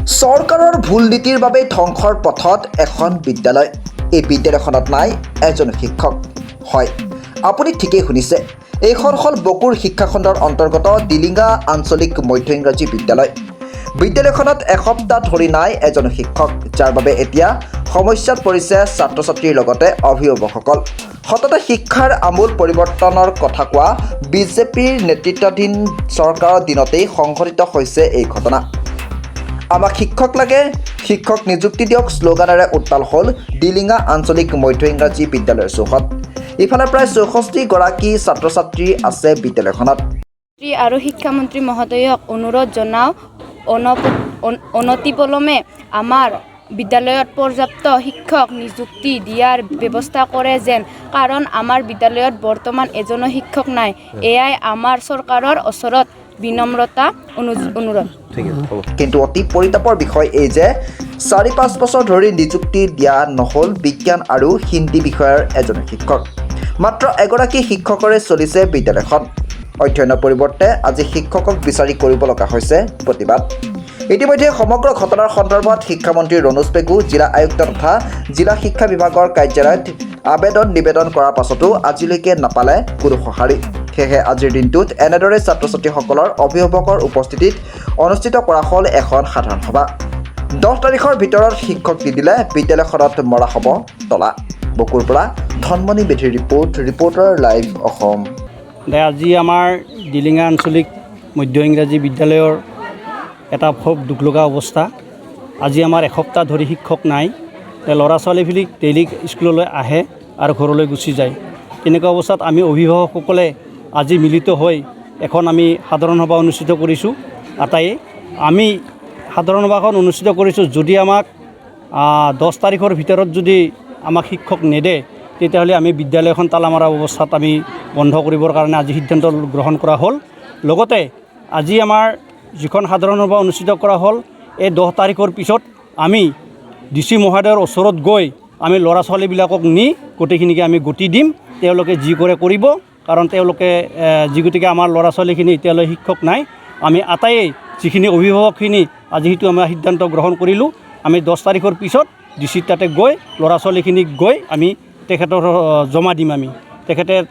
চৰকাৰৰ ভুল নীতিৰ বাবে ধ্বংসৰ পথত এখন বিদ্যালয়। এই বিদ্যালয়খনত নাই এজন শিক্ষক। হয়, আপুনি ঠিকেই শুনিছে। এইখন হ'ল বকুৰ শিক্ষাখণ্ডৰ অন্তৰ্গত ডিলিঙা আঞ্চলিক মধ্য ইংৰাজী বিদ্যালয়। বিদ্যালয়খনত এসপ্তাহ ধৰি নাই এজন শিক্ষক, যাৰ বাবে এতিয়া সমস্যাত পৰিছে ছাত্ৰ ছাত্ৰীৰ লগতে অভিভাৱকসকল। সততে শিক্ষাৰ আমূল পৰিৱৰ্তনৰ কথা কোৱা বিজেপিৰ নেতৃত্বাধীন চৰকাৰৰ দিনতেই সংঘটিত হৈছে এই ঘটনা। আমাক শিক্ষক লাগে, শিক্ষক নিযুক্তি দিয়ক শ্লোগানেৰে উত্তাল হ'ল ডিলিঙা আঞ্চলিক মধ্য ইংৰাজী বিদ্যালয়ৰ চৌহদ। ইফালে প্ৰায় 64গৰাকী ছাত্ৰ ছাত্ৰী আছে বিদ্যালয়খনত। আৰু শিক্ষামন্ত্ৰী মহোদয়ক অনুৰোধ জনাওঁ, অনতিপলমে আমাৰ বিদ্যালয়ত পৰ্যাপ্ত শিক্ষক নিযুক্তি দিয়াৰ ব্যৱস্থা কৰে যেন, কাৰণ আমাৰ বিদ্যালয়ত বৰ্তমান এজনো শিক্ষক নাই। এয়াই আমাৰ চৰকাৰৰ ওচৰত বিনম্ৰতা অনুৰোধ। কিন্তু অতি পৰিতাপৰ বিষয় এই যে 4-5 বছৰ ধৰি নিযুক্তি দিয়া নহ'ল বিজ্ঞান আৰু হিন্দী বিষয়ৰ এজন শিক্ষক। মাত্ৰ এগৰাকী শিক্ষকৰে চলিছে বিদ্যালয়খন। অধ্যয়নৰ পৰিৱৰ্তে আজি শিক্ষকক বিচাৰি কৰিব লগা হৈছে প্ৰতিবাদ। ইতিমধ্যে সমগ্ৰ ঘটনাৰ সন্দৰ্ভত শিক্ষামন্ত্ৰী ৰণোজ পেগু, জিলা আয়ুক্ত তথা জিলা শিক্ষা বিভাগৰ কাৰ্যালয়ত নিবেদন কৰাৰ পাছতো আজিলৈকে নাপালে কোনো সঁহাৰি। সেয়েহে আজিৰ দিনটোত এনেদৰে ছাত্ৰ ছাত্ৰীসকলৰ অভিভাৱকৰ উপস্থিতিত অনুষ্ঠিত কৰা হ'ল এখন সাধাৰণ সভা। 10 তাৰিখৰ ভিতৰত শিক্ষক নিদিলে বিদ্যালয়খনত মৰা হ'ব তলা। বকুৰ পৰা ধনমণি বেধিৰ ৰিপৰ্টাৰ লাইভ অসম। আজি আমাৰ ডিলিঙা আঞ্চলিক মধ্য ইংৰাজী বিদ্যালয়ৰ এটা খুব দুখ লগা অৱস্থা। আজি আমাৰ এসপ্তাহ ধৰি শিক্ষক নাই। ল'ৰা ছোৱালীবিলাক ডেইলি স্কুললৈ আহে আৰু ঘৰলৈ গুচি যায়। তেনেকুৱা অৱস্থাত আমি অভিভাৱকসকলে আজি মিলিত হৈ এখন আমি সাধাৰণ সভা অনুষ্ঠিত কৰিছোঁ। আটাইয়ে আমি সাধাৰণ সভাখন অনুষ্ঠিত কৰিছোঁ, যদি আমাক 10 তাৰিখৰ ভিতৰত যদি আমাক শিক্ষক নেদে, তেতিয়াহ'লে আমি বিদ্যালয়খন তালা মাৰা অৱস্থাত আমি বন্ধ কৰিবৰ কাৰণে আজি সিদ্ধান্ত গ্ৰহণ কৰা হ'ল। লগতে আজি আমাৰ যিখন সাধাৰণ সভা অনুষ্ঠিত কৰা হ'ল, এই 10 তাৰিখৰ পিছত আমি DC মহোদয়ৰ ওচৰত গৈ আমি ল'ৰা ছোৱালীবিলাকক নি গোটেইখিনিকে আমি গতি দিম। তেওঁলোকে যি কৰে কৰিব, কাৰণ তেওঁলোকে গতিকে আমাৰ ল'ৰা ছোৱালীখিনি এতিয়ালৈ শিক্ষক নাই। আমি আটাইয়ে যিখিনি অভিভাৱকখিনি আজি সেইটো আমাৰ সিদ্ধান্ত গ্ৰহণ কৰিলোঁ, আমি 10 তাৰিখৰ পিছত DC তাতে গৈ ল'ৰা ছোৱালীখিনিক গৈ আমি তেখেতৰ জমা দিম। আমি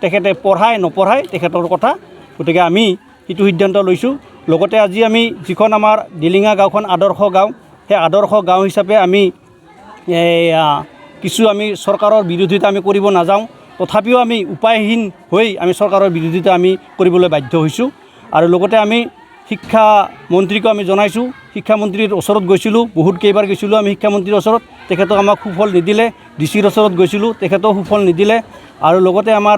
তেখেতে পঢ়ায় নপঢ়ায় তেখেতৰ কথা, গতিকে আমি সেইটো সিদ্ধান্ত লৈছোঁ। লগতে আজি আমি যিখন আমাৰ ডিলিঙা গাঁওখন আদৰ্শ গাঁও, সেই আদৰ্শ গাঁও হিচাপে আমি কিছু আমি চৰকাৰৰ বিৰোধিতা আমি কৰিব নাযাওঁ, তথাপিও আমি উপায়হীন হৈ আমি চৰকাৰৰ বিৰোধিতা আমি কৰিবলৈ বাধ্য হৈছোঁ। আৰু লগতে আমি শিক্ষামন্ত্ৰীকো আমি জনাইছোঁ, শিক্ষামন্ত্ৰীৰ ওচৰত গৈছিলোঁ, বহুত কেইবাৰ গৈছিলোঁ আমি শিক্ষামন্ত্ৰীৰ ওচৰত, তেখেতক আমাক সুফল নিদিলে। DCৰ ওচৰত গৈছিলোঁ, তেখেতেও সুফল নিদিলে। আৰু লগতে আমাৰ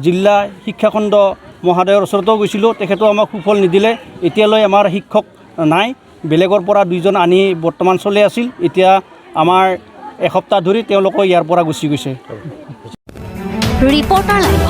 জিলা শিক্ষাখণ্ড মহোদয়ৰ ওচৰতো গৈছিলোঁ, তেখেতেও আমাক সুফল নিদিলে। এতিয়ালৈ আমাৰ শিক্ষক নাই। বেলেগৰ পৰা 2জন আনি বৰ্তমান চলি আছিল, এতিয়া আমাৰ এসপ্তাহ ধৰি তেওঁলোকো ইয়াৰ পৰা গুচি গৈছে। Reporter live.